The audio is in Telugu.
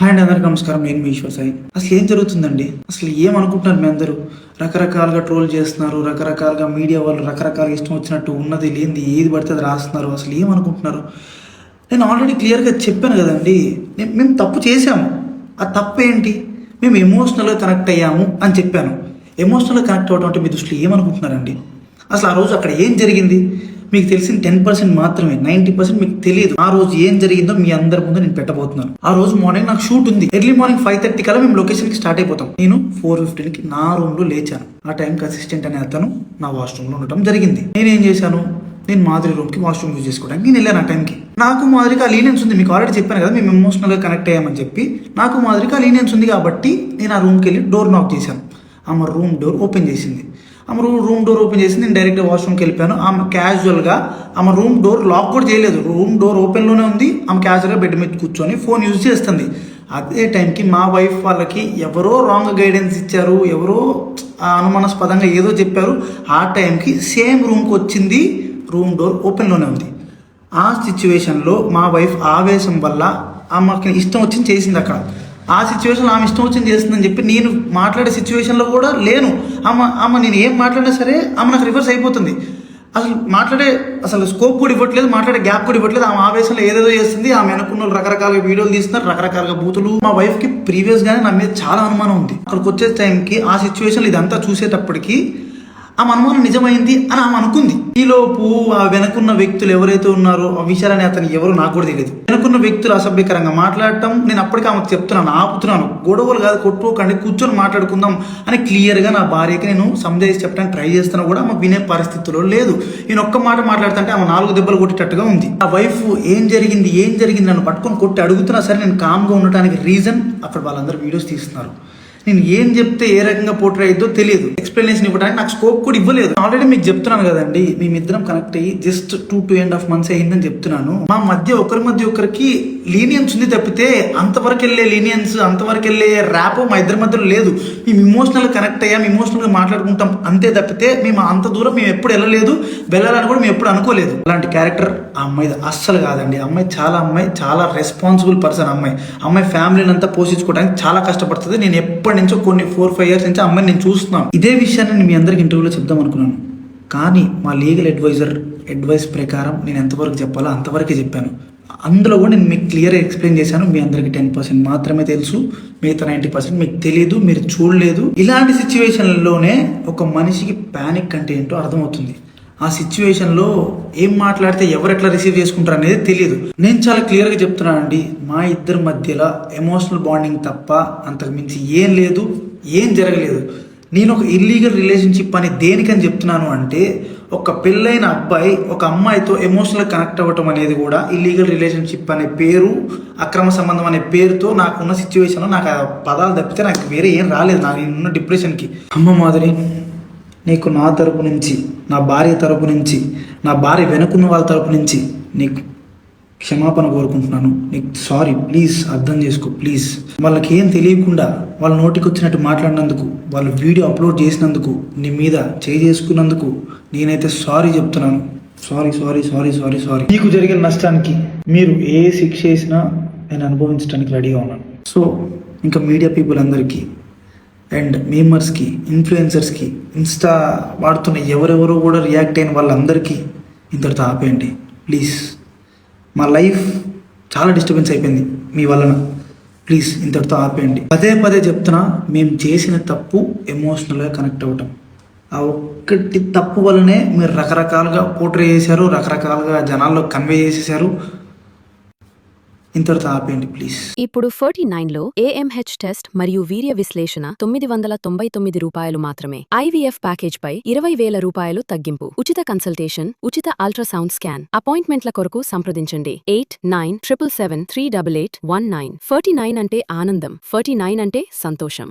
హాయ్ అండి, అందరికీ నమస్కారం. నేను మీ ఈశ్వర్ సాయి. అసలు ఏం జరుగుతుందండి? అసలు ఏమనుకుంటున్నారు మీ అందరూ? రకరకాలుగా ట్రోల్ చేస్తున్నారు, రకరకాలుగా మీడియా వాళ్ళు రకరకాలుగా ఇష్టం వచ్చినట్టు ఉన్నది లేనిది ఏది పడితే అది రాస్తున్నారు. అసలు ఏమనుకుంటున్నారు? నేను ఆల్రెడీ క్లియర్గా చెప్పాను కదండి, మేము తప్పు చేశాము. ఆ తప్పు ఏంటి? మేము ఎమోషనల్గా కనెక్ట్ అయ్యాము అని చెప్పాను. ఎమోషనల్గా కనెక్ట్ అవ్వడం అంటే మీ దృష్టిలో ఏమనుకుంటున్నారండి? అసలు ఆ రోజు అక్కడ ఏం జరిగింది? మీకు తెలిసిన 10% మాత్రమే, 90% మీకు తెలియదు. ఆ రోజు ఏం జరిగిందో మీ అందరి ముందు నేను పెట్టబోతున్నాను. ఆ రోజు మార్నింగ్ నాకు షూట్ ఉంది. ఎర్లీ మార్నింగ్ 5:30 కల్లా మేము లొకేషన్కి స్టార్ట్ అయిపోతాం. నేను 4:15కి నా రూమ్లో లేచాను. ఆ టైంకి అసిస్టెంట్ అనే అతను నా వాష్రూమ్లో ఉండటం జరిగింది. నేనేం చేశాను? నేను మాధురి రూమ్కి వాష్రూమ్ యూజ్ చేసుకోవడానికి నేను వెళ్ళాను. ఆ టైంకి నాకు మాధురికి ఆ లీనియన్స్ ఉంది. మీకు ఆల్రెడీ చెప్పాను కదా, మేము ఎమోషనల్గా కనెక్ట్ అయ్యామని చెప్పి. నాకు మాధురికి ఆ లీనియన్స్ ఉంది కాబట్టి నేను ఆ రూమ్కి వెళ్ళి డోర్ నాక్ చేశాను. ఆమె రూమ్ డోర్ ఓపెన్ చేసింది. ఆమె రూమ్ డోర్ ఓపెన్ చేసి నేను డైరెక్ట్గా వాష్రూమ్కి వెళ్ళిపోయాను. ఆమె క్యాజువల్గా ఆమె రూమ్ డోర్ లాక్ కూడా చేయలేదు, రూమ్ డోర్ ఓపెన్లోనే ఉంది. ఆమె క్యాజువల్గా బెడ్ మీద కూర్చొని ఫోన్ యూజ్ చేస్తుంది. అదే టైంకి మా వైఫ్ వాళ్ళకి ఎవరో రాంగ్ గైడెన్స్ ఇచ్చారు, ఎవరో అనుమానాస్పదంగా ఏదో చెప్పారు. ఆ టైంకి సేమ్ రూమ్కి వచ్చింది, రూమ్ డోర్ ఓపెన్లోనే ఉంది. ఆ సిచ్యువేషన్లో మా వైఫ్ ఆవేశం వల్ల ఆమెకి ఇష్టం వచ్చింది చేసింది. అక్కడ ఆ సిచ్యువేషన్లో ఆమె ఇష్టం వచ్చింది చేస్తుందని చెప్పి నేను మాట్లాడే సిచ్యువేషన్లో కూడా లేను. ఆమె నేను ఏం మాట్లాడినా సరే ఆమె నాకు రివర్స్ అయిపోతుంది. అసలు స్కోప్ కూడా ఇవ్వట్లేదు, మాట్లాడే గ్యాప్ కూడా ఇవ్వట్లేదు. ఆమె ఆవేశంలో ఏదేదో చేస్తుంది. ఆమె అనుకున్న రకరకాల వీడియోలు తీస్తున్నారు, రకరకాల బూతులు. మా వైఫ్కి ప్రీవియస్గానే నా మీద చాలా అనుమానం ఉంది. అక్కడికి వచ్చే టైంకి ఆ సిచ్యువేషన్లో ఇదంతా చూసేటప్పటికి ఆమె అనుమానం నిజమైంది అని ఆమె అనుకుంది. ఈలోపు ఆ వెనుకున్న వ్యక్తులు ఎవరైతే ఉన్నారో, ఆ విషయాలని అతను ఎవరు నాకు కూడా తెలియదు. వెనుకున్న వ్యక్తులు అసభ్యకరంగా మాట్లాడటం, నేను అప్పటికి ఆమెకు చెప్తున్నాను, ఆపుతున్నాను. గొడవలు కాదు, కొట్టుకోకండి, కూర్చొని మాట్లాడుకుందాం అని క్లియర్గా నా భార్యకి నేను సందేశించి చెప్పడానికి ట్రై చేస్తున్నా కూడా ఆమె వినే పరిస్థితిలో లేదు. నేను ఒక్క మాట మాట్లాడుతుంటే ఆమె 4 దెబ్బలు కొట్టేటట్టుగా ఉంది. ఆ వైఫ్ ఏం జరిగింది నన్ను పట్టుకొని కొట్టి అడుగుతున్నా సరే నేను కామ్గా ఉండటానికి రీజన్ అక్కడ వాళ్ళందరూ వీడియోస్ తీస్తున్నారు. నేను ఏం చెప్తే ఏ రకంగా పోర్ట్రే అయిద్దో తెలియదు. ఎక్స్ప్లెనేషన్ ఇవ్వడానికి నాకు స్కోప్ కూడా ఇవ్వలేదు. ఆల్రెడీ మీకు చెప్తున్నాను కదండి, మేమిద్దరం కనెక్ట్ అయ్యి జస్ట్ 2.5 months అయిందని చెప్తున్నాను. మా మధ్య ఒకరికి లీనియన్స్ ఉంది తప్పితే అంతవరకు వెళ్ళే లీనియన్స్, అంతవరకు వెళ్ళే ర్యాపో మా ఇద్దరి మధ్యలో లేదు. మేము ఇమోషనల్గా కనెక్ట్ అయ్యాం, ఇమోషనల్గా మాట్లాడుకుంటాం అంతే తప్పితే మేము అంత దూరం మేము ఎప్పుడు వెళ్ళాలని కూడా మేము ఎప్పుడు అనుకోలేదు. అలాంటి క్యారెక్టర్ ఆ అమ్మాయిది అస్సలు కాదండి. అమ్మాయి చాలా రెస్పాన్సిబుల్ పర్సన్. అమ్మాయి ఫ్యామిలీని అంతా పోషించుకోవడానికి చాలా కష్టపడుతుంది. నేను ఎప్పటి నుంచో కొన్ని 4-5 years నుంచి అమ్మాయిని నేను చూస్తున్నాను. ఇదే విషయాన్ని నేను మీ అందరికి ఇంటర్వ్యూలో చెప్దాం అనుకున్నాను, కానీ మా లీగల్ అడ్వైస్ ప్రకారం నేను ఎంతవరకు చెప్పాలో అంతవరకే చెప్పాను. అందులో కూడా నేను మీకు క్లియర్గా ఎక్స్ప్లెయిన్ చేశాను. మీ అందరికి 10% మాత్రమే తెలుసు, మిగతా 90% మీకు తెలియదు, మీరు చూడలేదు. ఇలాంటి సిచ్యువేషన్లోనే ఒక మనిషికి ప్యానిక్ అంటే ఏంటో అర్థమవుతుంది. ఆ సిచ్యువేషన్లో ఏం మాట్లాడితే ఎవరు ఎట్లా రిసీవ్ చేసుకుంటారు అనేది తెలియదు. నేను చాలా క్లియర్గా చెప్తున్నానండి, మా ఇద్దరి మధ్యలో ఎమోషనల్ బాండింగ్ తప్ప అంతకు మించి ఏం లేదు, ఏం జరగలేదు. నేను ఒక ఇల్లీగల్ రిలేషన్షిప్ అని దేనికని చెప్తున్నాను అంటే, ఒక పెళ్ళైన అబ్బాయి ఒక అమ్మాయితో ఎమోషనల్ కనెక్ట్ అవ్వటం అనేది కూడా ఇల్లీగల్ రిలేషన్షిప్ అనే పేరు, అక్రమ సంబంధం అనే పేరుతో నాకున్న సిచ్యువేషన్లో నాకు ఆ పదాలు తప్పితే నాకు వేరే ఏం రాలేదు. నాకు నేనున్న డిప్రెషన్కి. అమ్మ మాదిరి, నీకు నా తరపు నుంచి, నా భార్య తరపు నుంచి, నా భార్య వెనుకున్న వాళ్ళ తరపు నుంచి నీకు క్షమాపణ కోరుకుంటున్నాను. నీకు సారీ, ప్లీజ్ అర్థం చేసుకో, ప్లీజ్. వాళ్ళకి ఏం తెలియకుండా వాళ్ళ నోటికి వచ్చినట్టు మాట్లాడినందుకు, వాళ్ళు వీడియో అప్లోడ్ చేసినందుకు, నీ మీద చేసుకున్నందుకు నేనైతే సారీ చెప్తున్నాను. సారీ. మీకు జరిగిన నష్టానికి మీరు ఏ శిక్ష చేసినా నేను అనుభవించడానికి రెడీగా ఉన్నాను. సో ఇంకా మీడియా పీపుల్ అందరికీ అండ్ మీమర్స్కి, ఇన్ఫ్లుయెన్సర్స్కి, ఇన్స్టా వాడుతున్న ఎవరెవరో కూడా రియాక్ట్ అయిన వాళ్ళందరికీ ఇంతటితో ఆపేయండి ప్లీజ్. మా లైఫ్ చాలా డిస్టర్బెన్స్ అయిపోయింది మీ వలన. ప్లీజ్ ఇంతటితో ఆపేయండి. పదే చెప్తున్నా, మేము చేసిన తప్పు ఎమోషనల్గా కనెక్ట్ అవ్వటం. ఆ ఒక్కటి తప్పు వల్లనే మీరు రకరకాలుగా పోర్ట్రే చేశారు, రకరకాలుగా జనాల్లో కన్వే చేసేసారు. ఇంతటితో ఆపేయండి ప్లీజ్. ఇప్పుడు 49లో AMH టెస్ట్ మరియు వీర్య విశ్లేషణ 999 రూపాయలు మాత్రమే. IVF ప్యాకేజ్ పై 20,000 రూపాయలు తగ్గింపు. ఉచిత కన్సల్టేషన్, ఉచిత అల్ట్రాసౌండ్ స్కాన్. అపాయింట్మెంట్ల కొరకు సంప్రదించండి 8977738819. 49 అంటే ఆనందం, 49 అంటే సంతోషం.